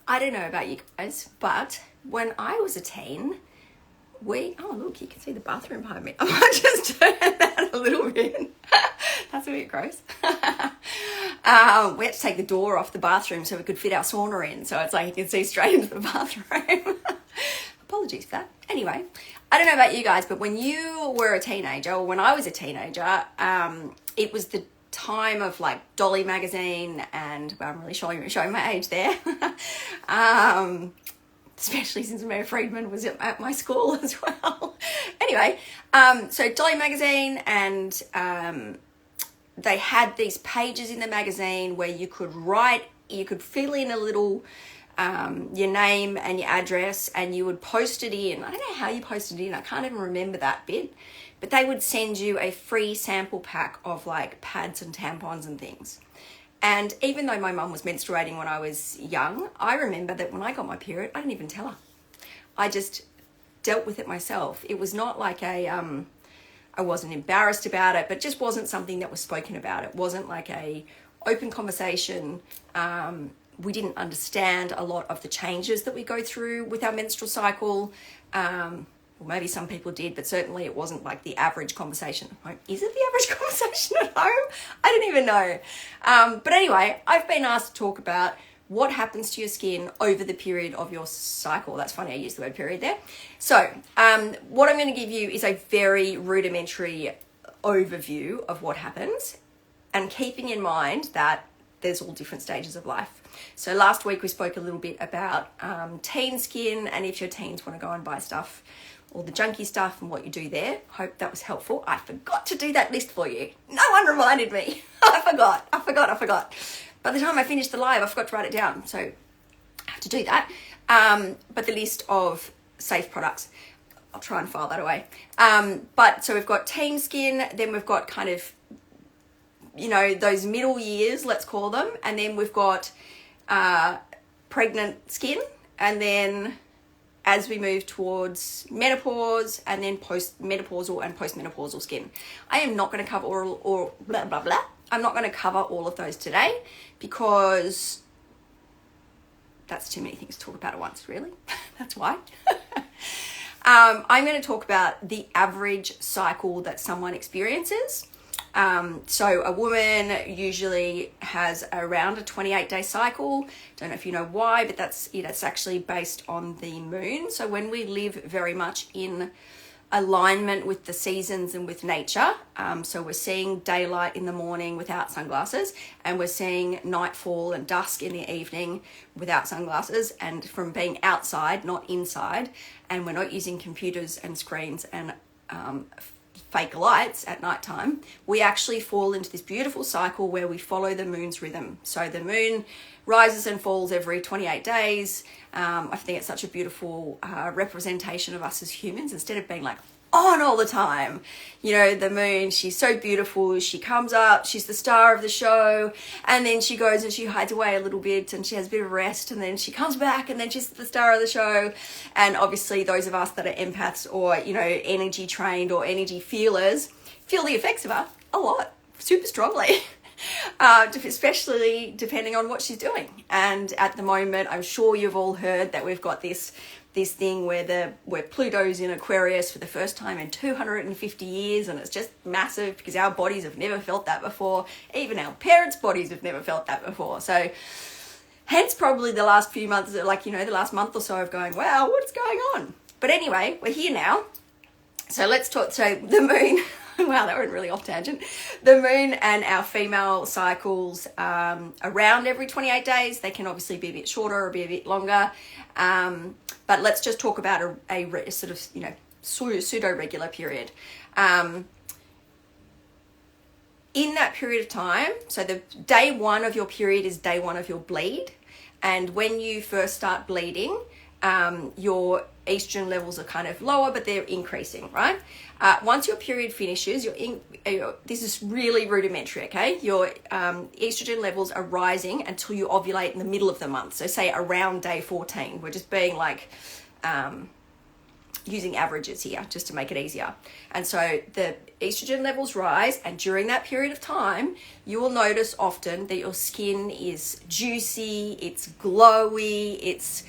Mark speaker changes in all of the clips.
Speaker 1: I don't know about you guys, but when I was a teen, oh look, you can see the bathroom behind me. I might just turn that a little bit. That's a bit gross. We had to take the door off the bathroom so we could fit our sauna in. So it's like you can see straight into the bathroom. Apologies for that. Anyway, I don't know about you guys, but when you were a teenager, or when I was a teenager, it was the time of like Dolly magazine, and well, I'm really showing my age there. Especially since Mayor Friedman was at my school as well. Anyway, so Dolly magazine, and they had these pages in the magazine where you could fill in a little, your name and your address, and you would post it in. I don't know how you posted it in. I can't even remember that bit. But they would send you a free sample pack of like pads and tampons and things. And even though my mum was menstruating when I was young, I remember that when I got my period, I didn't even tell her. I just dealt with it myself. It was not like I wasn't embarrassed about it, but just wasn't something that was spoken about. It wasn't like a open conversation. We didn't understand a lot of the changes that we go through with our menstrual cycle. Well, maybe some people did, but certainly it wasn't like the average conversation at home. Is it the average conversation at home? I don't even know. But anyway, I've been asked to talk about what happens to your skin over the period of your cycle. That's funny, I used the word period there. So what I'm going to give you is a very rudimentary overview of what happens, and keeping in mind that there's all different stages of life. So last week we spoke a little bit about teen skin, and if your teens want to go and buy stuff, all the junky stuff and what you do there. Hope that was helpful. I forgot to do that list for you. No one reminded me. I forgot. By the time I finished the live, I forgot to write it down. So I have to do that. But the list of safe products, I'll try and file that away. But so we've got teen skin, then we've got kind of, those middle years, let's call them. And then we've got pregnant skin, and then as we move towards menopause, and then post-menopausal and postmenopausal skin. I am not going to cover I'm not going to cover all of those today because that's too many things to talk about at once, really. That's why. I'm going to talk about the average cycle that someone experiences. So a woman usually has around a 28-day cycle. Don't know if you know why, but that's actually based on the moon. So when we live very much in alignment with the seasons and with nature, so we're seeing daylight in the morning without sunglasses, and we're seeing nightfall and dusk in the evening without sunglasses, and from being outside, not inside, and we're not using computers and screens and fake lights at nighttime, we actually fall into this beautiful cycle where we follow the moon's rhythm. So the moon rises and falls every 28 days. I think it's such a beautiful representation of us as humans, instead of being like on all the time. The moon, she's so beautiful. She comes up, she's the star of the show, and then she goes and she hides away a little bit and she has a bit of rest, and then she comes back and then she's the star of the show. And obviously those of us that are empaths or, energy trained or energy feelers feel the effects of her a lot, super strongly. Especially depending on what she's doing. And at the moment, I'm sure you've all heard that we've got this thing where Pluto's in Aquarius for the first time in 250 years, and it's just massive because our bodies have never felt that before. Even our parents' bodies have never felt that before. So hence probably the last few months, the last month or so of going, wow, what's going on? But anyway, we're here now. So let's talk. So the moon, wow, that went really off tangent. The moon and our female cycles around every 28 days. They can obviously be a bit shorter or be a bit longer. But let's just talk about a sort of, pseudo-regular period. In that period of time, so the day one of your period is day one of your bleed. And when you first start bleeding, your estrogen levels are kind of lower, but they're increasing, right? Once your period finishes, this is really rudimentary, okay? Your estrogen levels are rising until you ovulate in the middle of the month. So say around day 14. We're just being like using averages here just to make it easier. And so the estrogen levels rise, and during that period of time, you will notice often that your skin is juicy, it's glowy, it's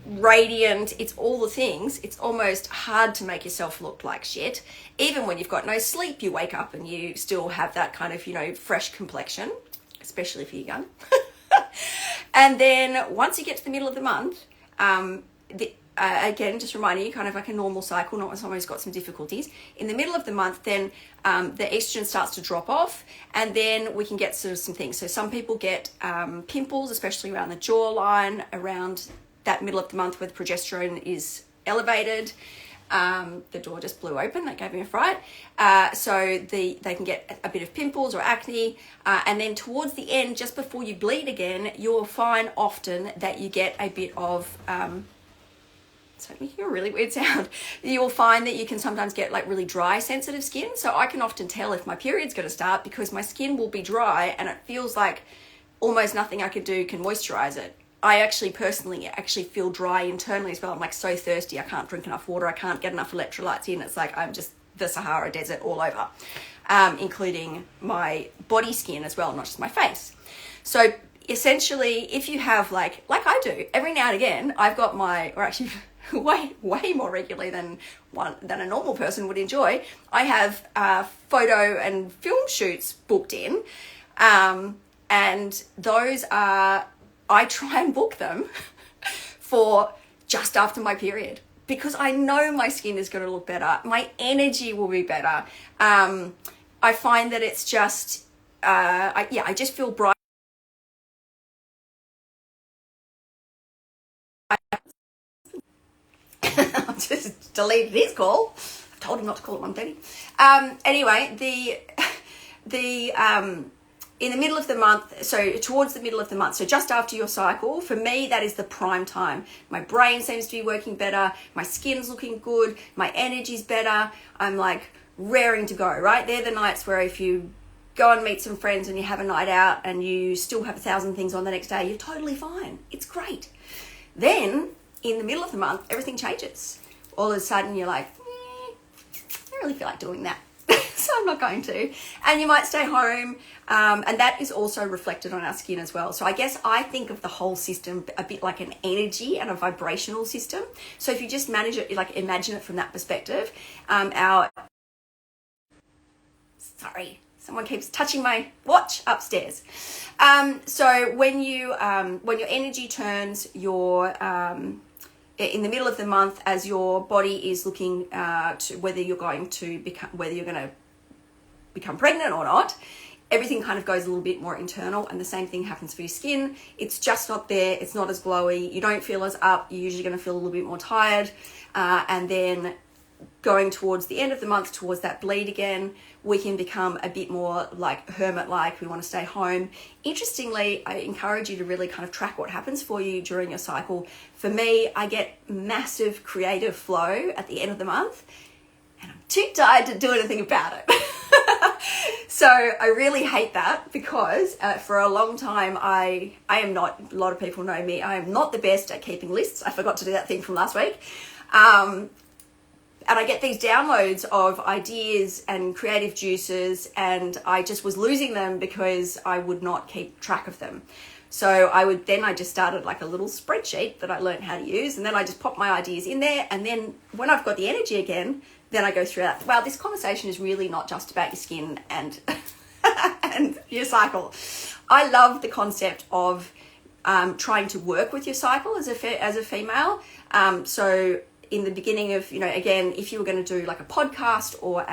Speaker 1: radiant, it's all the things. It's almost hard to make yourself look like shit. Even when you've got no sleep, you wake up and you still have that kind of, fresh complexion, especially if you're young. And then once you get to the middle of the month, again, just reminding you, kind of like a normal cycle, not when someone's got some difficulties. In the middle of the month, then the estrogen starts to drop off, and then we can get sort of some things. So some people get pimples, especially around the jawline, around that middle of the month where the progesterone is elevated. The door just blew open, that gave me a fright. So they can get a bit of pimples or acne, and then towards the end, just before you bleed again, you'll find often that you get a bit of it's making a really weird sound. You'll find that you can sometimes get like really dry, sensitive skin. So I can often tell if my period's going to start because my skin will be dry and it feels like almost nothing I could do can moisturize it. I personally feel dry internally as well. I'm like so thirsty. I can't drink enough water. I can't get enough electrolytes in. It's like I'm just the Sahara Desert all over, including my body skin as well, not just my face. So essentially, if you have like I do, every now and again, I've got way more regularly than a normal person would enjoy, I have photo and film shoots booked in, and those are, I try and book them for just after my period because I know my skin is going to look better, my energy will be better. I find that it's just I just feel bright. I just deleted his call. I've told him not to call at 1:30. Anyway, the in the middle of the month, so towards the middle of the month, so just after your cycle, for me, that is the prime time. My brain seems to be working better. My skin's looking good. My energy's better. I'm like raring to go, right? They're the nights where if you go and meet some friends and you have a night out and you still have 1,000 things on the next day, you're totally fine. It's great. Then in the middle of the month, everything changes. All of a sudden you're like, I don't really feel like doing that. So I'm not going to. And you might stay home. And that is also reflected on our skin as well. So I guess I think of the whole system a bit like an energy and a vibrational system. So if you just manage it, like imagine it from that perspective, sorry, someone keeps touching my watch upstairs. So when your energy turns, in the middle of the month, as your body is looking to whether you're going to become pregnant or not, everything kind of goes a little bit more internal, and the same thing happens for your skin. It's just not there. It's not as glowy. You don't feel as up. You're usually going to feel a little bit more tired. And then going towards the end of the month, towards that bleed again, we can become a bit more like hermit-like. We want to stay home. Interestingly, I encourage you to really kind of track what happens for you during your cycle. For me, I get massive creative flow at the end of the month, and I'm too tired to do anything about it. So I really hate that because for a long time, I am not, a lot of people know me, I am not the best at keeping lists. I forgot to do that thing from last week. And I get these downloads of ideas and creative juices, and I just was losing them because I would not keep track of them. So I just started like a little spreadsheet that I learned how to use, and then I just pop my ideas in there, and then when I've got the energy again, then I go through that. Wow, this conversation is really not just about your skin and and your cycle. I love the concept of trying to work with your cycle as a female. So in the beginning of, again, if you were going to do like a podcast or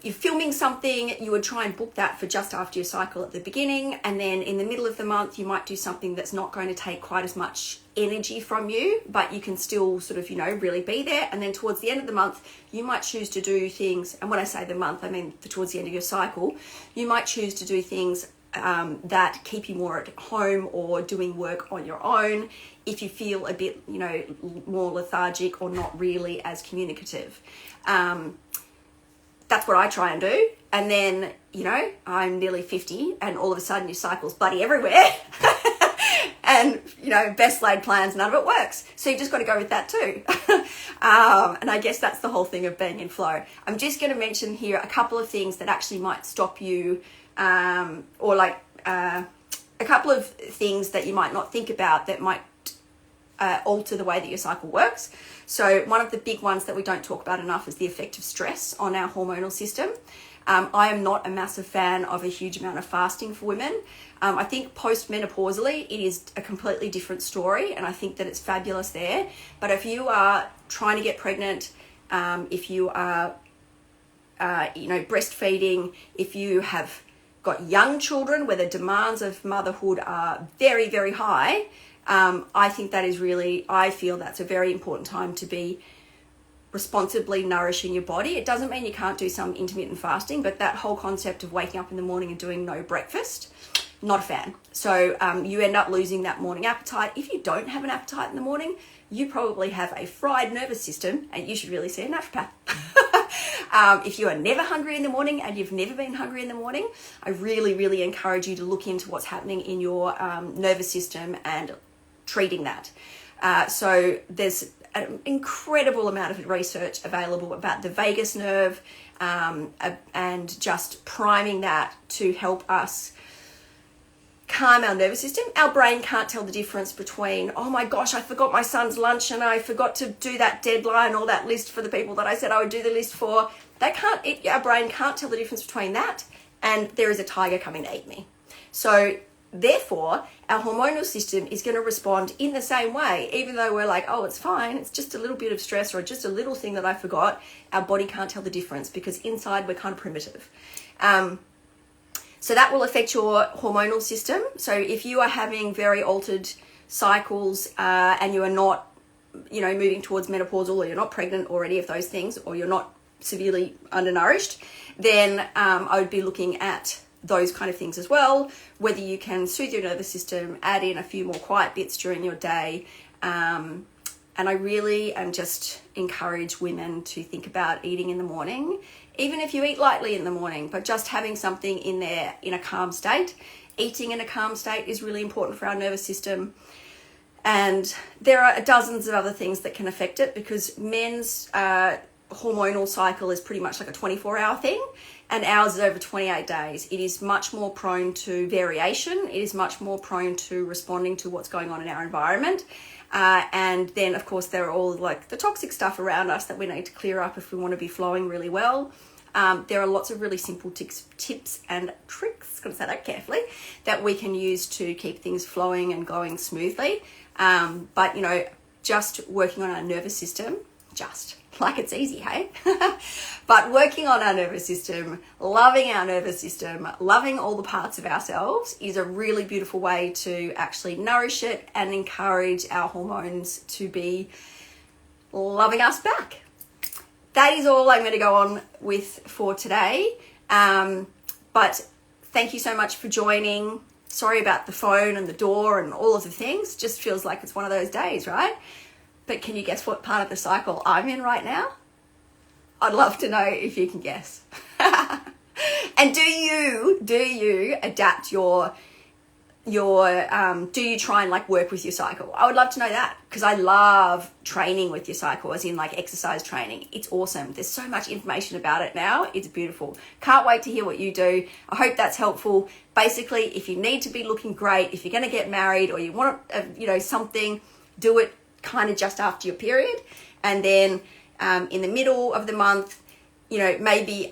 Speaker 1: you're filming something, you would try and book that for just after your cycle at the beginning. And then in the middle of the month, you might do something that's not going to take quite as much energy from you, but you can still sort of, really be there. And then towards the end of the month, you might choose to do things. And when I say the month, I mean towards the end of your cycle, you might choose to do things that keep you more at home or doing work on your own if you feel a bit, more lethargic or not really as communicative. That's what I try and do. And then, I'm nearly 50 and all of a sudden your cycle's bloody everywhere. And, you know, best laid plans, none of it works. So you just got to go with that too. And I guess that's the whole thing of being in flow. I'm just going to mention here a couple of things that actually might stop you, or like a couple of things that you might not think about that might alter the way that your cycle works. So one of the big ones that we don't talk about enough is the effect of stress on our hormonal system. I am not a massive fan of a huge amount of fasting for women. I think post-menopausally, it is a completely different story, and I think that it's fabulous there. But if you are trying to get pregnant, if you are, breastfeeding, if you have got young children where the demands of motherhood are very, very high, I think that is really, I feel that's a very important time to be responsibly nourishing your body. It doesn't mean you can't do some intermittent fasting, but that whole concept of waking up in the morning and doing no breakfast, not a fan. So you end up losing that morning appetite. If you don't have an appetite in the morning, you probably have a fried nervous system, and you should really see a naturopath. If you are never hungry in the morning and you've never been hungry in the morning, I really, really encourage you to look into what's happening in your nervous system and treating that. So there's an incredible amount of research available about the vagus nerve, and just priming that to help us calm our nervous system. Our brain can't tell the difference between, oh my gosh, I forgot my son's lunch and I forgot to do that deadline or that list for the people that I said I would do the list for. Our brain can't tell the difference between that and there is a tiger coming to eat me. So therefore, our hormonal system is going to respond in the same way. Even though we're like, oh, it's fine, it's just a little bit of stress or just a little thing that I forgot, our body can't tell the difference because inside we're kind of primitive. So that will affect your hormonal system. So if you are having very altered cycles and you are not, moving towards menopausal, or you're not pregnant or any of those things, or you're not severely undernourished, then I would be looking at those kind of things as well, whether you can soothe your nervous system, add in a few more quiet bits during your day. And I really just encourage women to think about eating in the morning, even if you eat lightly in the morning, but just having something in there in a calm state. Eating in a calm state is really important for our nervous system. And there are dozens of other things that can affect it, because men's hormonal cycle is pretty much like a 24-hour thing, and ours is over 28 days. It is much more prone to variation. It is much more prone to responding to what's going on in our environment. And then, of course, there are all like the toxic stuff around us that we need to clear up if we want to be flowing really well. There are lots of really simple tips and tricks, got to say that carefully, that we can use to keep things flowing and going smoothly. But, just working on our nervous system, like it's easy, hey? But working on our nervous system, loving our nervous system, loving all the parts of ourselves is a really beautiful way to actually nourish it and encourage our hormones to be loving us back. That is all I'm going to go on with for today. But thank you so much for joining. Sorry about the phone and the door and all of the things. Just feels like it's one of those days, right? But can you guess what part of the cycle I'm in right now? I'd love to know if you can guess. And do you adapt do you try and work with your cycle? I would love to know that, because I love training with your cycle, as in exercise training. It's awesome. There's so much information about it now. It's beautiful. Can't wait to hear what you do. I hope that's helpful. Basically, if you need to be looking great, if you're going to get married or you want something, do it kind of just after your period, and then in the middle of the month, maybe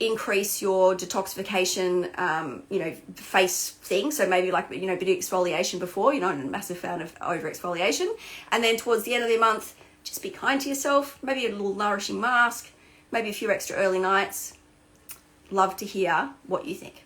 Speaker 1: increase your detoxification, face thing. So maybe bit of exfoliation before. You're not a massive fan of over exfoliation, and then towards the end of the month, just be kind to yourself. Maybe a little nourishing mask, maybe a few extra early nights. Love to hear what you think.